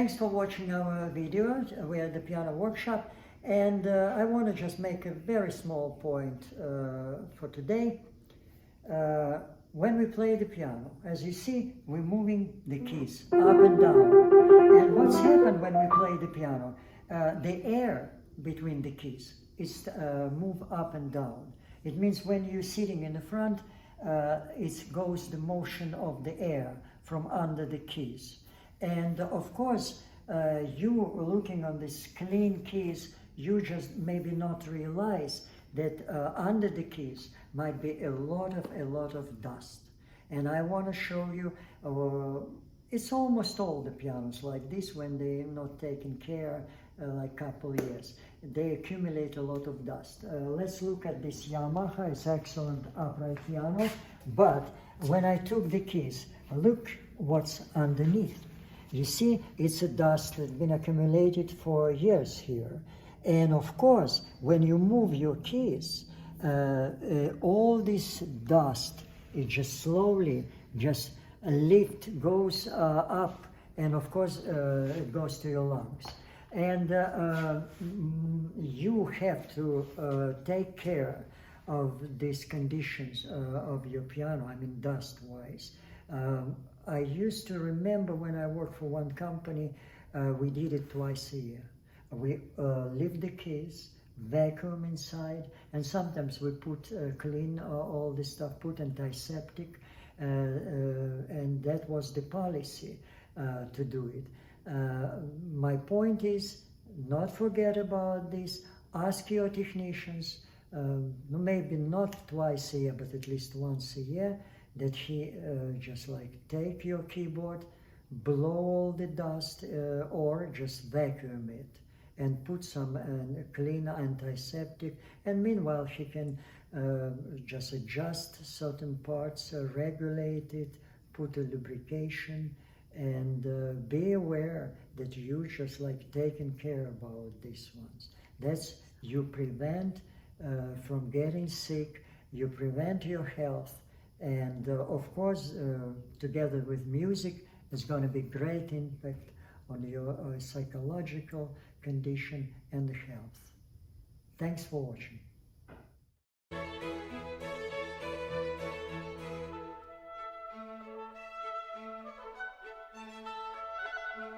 Thanks for watching our video. We're at the piano workshop, and I want to just make a very small point for today. When we play the piano, as you see, we're moving the keys up and down. And what's happened when we play the piano? The air between the keys is move up and down. It means when you're sitting in the front, it goes the motion of the air from under the keys. And of course, you looking on these clean keys, you just maybe not realize that under the keys might be a lot of dust. And I want to show you, it's almost all the pianos like this when they're not taken care like couple years. They accumulate a lot of dust. Let's look at this Yamaha. It's excellent upright piano. But when I took the keys, look what's underneath. You see, it's a dust that's been accumulated for years here. And of course, when you move your keys, all this dust, it just slowly just goes up, and of course it goes to your lungs. And you have to take care of these conditions of your piano, I mean dust-wise. I used to remember when I worked for one company, we did it twice a year. We lift the keys, vacuum inside, and sometimes we put clean all this stuff, put antiseptic, and that was the policy to do it. My point is, not forget about this. Ask your technicians, maybe not twice a year, but at least once a year, that he just like take your keyboard, blow all the dust, or just vacuum it and put some clean antiseptic. And meanwhile, he can just adjust certain parts, regulate it, put a lubrication, and be aware that you just like taking care about these ones. That's, you prevent from getting sick, you prevent your health, and of course, together with music, it's going to be great impact on your psychological condition and health. Thanks for watching.